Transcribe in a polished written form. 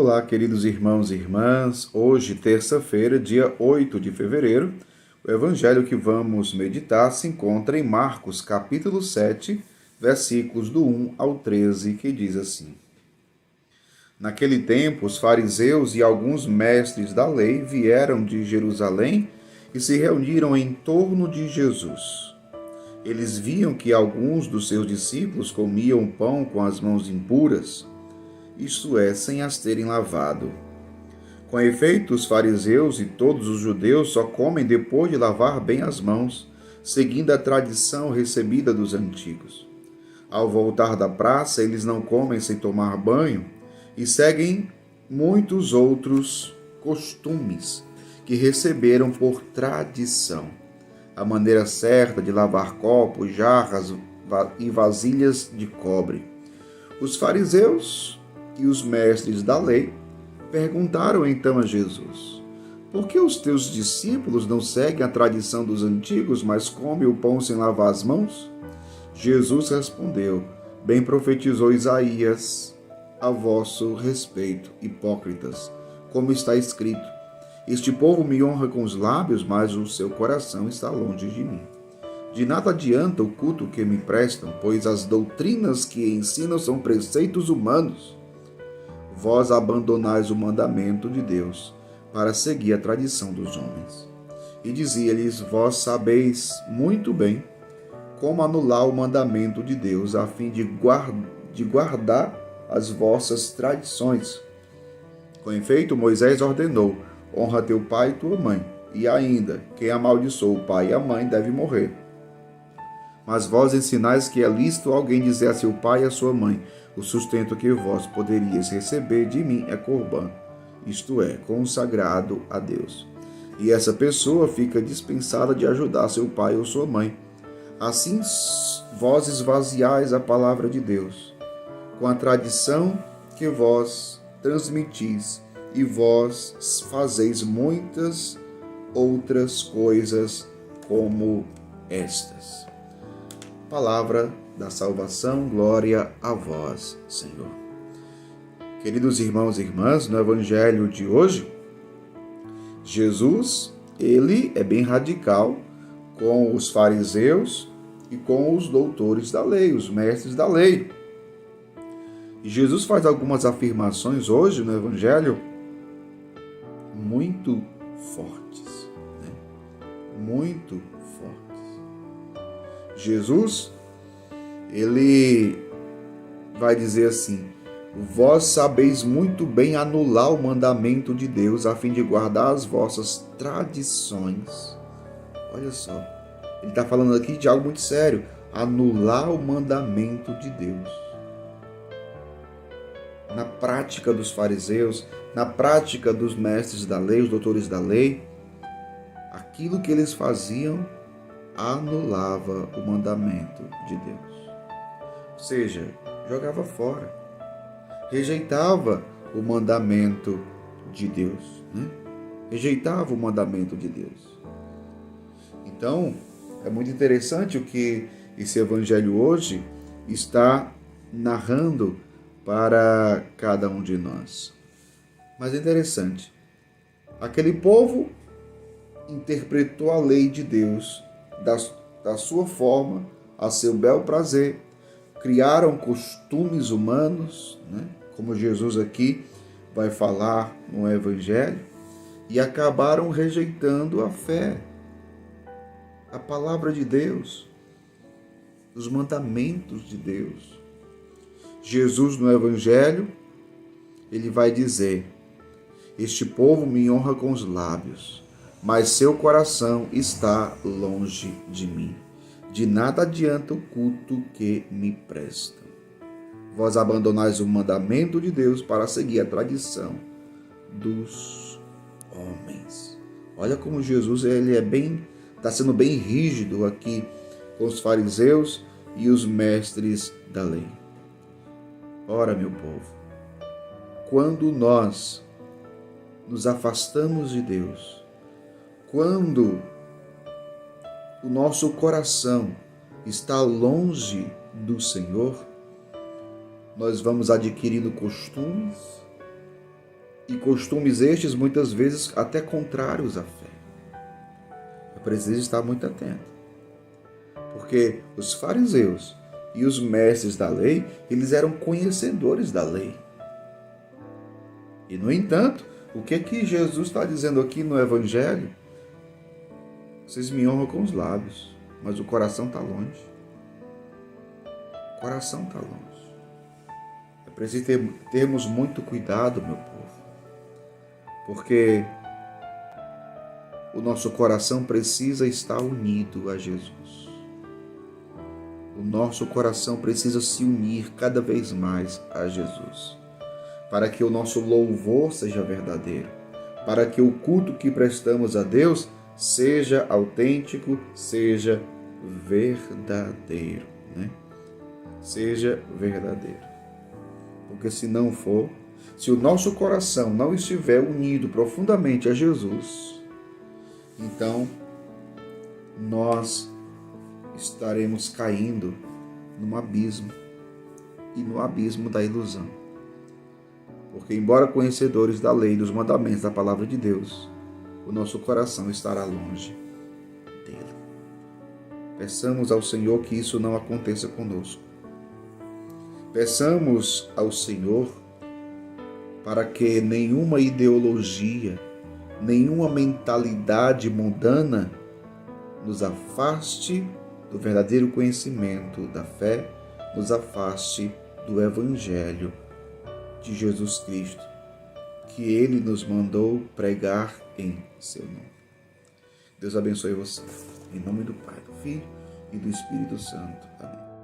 Olá, queridos irmãos e irmãs. Hoje, terça-feira, dia 8 de fevereiro, o evangelho que vamos meditar se encontra em Marcos, capítulo 7, versículos do 1 ao 13, que diz assim: Naquele tempo, os fariseus e alguns mestres da lei vieram de Jerusalém e se reuniram em torno de Jesus. Eles viam que alguns dos seus discípulos comiam pão com as mãos impuras, isto é, sem as terem lavado. Com efeito, os fariseus e todos os judeus só comem depois de lavar bem as mãos, seguindo a tradição recebida dos antigos. Ao voltar da praça, eles não comem sem tomar banho e seguem muitos outros costumes que receberam por tradição. A maneira certa de lavar copos, jarras e vasilhas de cobre. Os fariseus e os mestres da lei perguntaram então a Jesus: Por que os teus discípulos não seguem a tradição dos antigos, mas comem o pão sem lavar as mãos? Jesus respondeu: Bem profetizou Isaías a vosso respeito, hipócritas, como está escrito: Este povo me honra com os lábios, mas o seu coração está longe de mim. De nada adianta o culto que me prestam, pois as doutrinas que ensinam são preceitos humanos. Vós abandonais o mandamento de Deus para seguir a tradição dos homens. E dizia-lhes: Vós sabeis muito bem como anular o mandamento de Deus a fim de guardar as vossas tradições. Com efeito, Moisés ordenou: Honra teu pai e tua mãe, e ainda, quem amaldiçoa o pai e a mãe deve morrer. Mas vós ensinais que é lícito alguém dizer a seu pai e a sua mãe: O sustento que vós poderíeis receber de mim é corbã, isto é, consagrado a Deus. E essa pessoa fica dispensada de ajudar seu pai ou sua mãe. Assim vós esvaziais a palavra de Deus, com a tradição que vós transmitis, e vós fazeis muitas outras coisas como estas. Palavra da salvação, glória a vós, Senhor. Queridos irmãos e irmãs, no evangelho de hoje, Jesus, ele é bem radical com os fariseus e com os doutores da lei, os mestres da lei. E Jesus faz algumas afirmações hoje no evangelho muito fortes, muito fortes. Jesus, ele vai dizer assim: Vós sabeis muito bem anular o mandamento de Deus a fim de guardar as vossas tradições. Olha só, ele está falando aqui de algo muito sério: anular o mandamento de Deus. Na prática dos fariseus, na prática dos mestres da lei, os doutores da lei, aquilo que eles faziam anulava o mandamento de Deus. Ou seja, jogava fora, rejeitava o mandamento de Deus, rejeitava o mandamento de Deus. Então, é muito interessante o que esse evangelho hoje está narrando para cada um de nós. Mas é interessante, aquele povo interpretou a lei de Deus da sua forma, a seu bel prazer, criaram costumes humanos, como Jesus aqui vai falar no Evangelho, e acabaram rejeitando a fé, a palavra de Deus, os mandamentos de Deus. Jesus no Evangelho, ele vai dizer: Este povo me honra com os lábios, mas seu coração está longe de mim. De nada adianta o culto que me prestam. Vós abandonais o mandamento de Deus para seguir a tradição dos homens. Olha como Jesus está sendo bem rígido aqui com os fariseus e os mestres da lei. Ora, meu povo, quando nós nos afastamos de Deus, quando o nosso coração está longe do Senhor, nós vamos adquirindo costumes, e costumes estes muitas vezes até contrários à fé. É preciso estar muito atento, porque os fariseus e os mestres da lei, eles eram conhecedores da lei. E, no entanto, o que Jesus está dizendo aqui no Evangelho? Vocês me honram com os lábios, mas o coração está longe. O coração está longe. É preciso termos muito cuidado, meu povo, porque o nosso coração precisa estar unido a Jesus. O nosso coração precisa se unir cada vez mais a Jesus, para que o nosso louvor seja verdadeiro, para que o culto que prestamos a Deus seja autêntico, seja verdadeiro, né? Seja verdadeiro. Porque se não for, se o nosso coração não estiver unido profundamente a Jesus, então nós estaremos caindo num abismo, e no abismo da ilusão. Porque, embora conhecedores da lei, dos mandamentos, da palavra de Deus, o nosso coração estará longe dele. Peçamos ao Senhor que isso não aconteça conosco. Peçamos ao Senhor para que nenhuma ideologia, nenhuma mentalidade mundana nos afaste do verdadeiro conhecimento da fé, nos afaste do Evangelho de Jesus Cristo, que Ele nos mandou pregar em seu nome. Deus abençoe você. Em nome do Pai, do Filho e do Espírito Santo. Amém.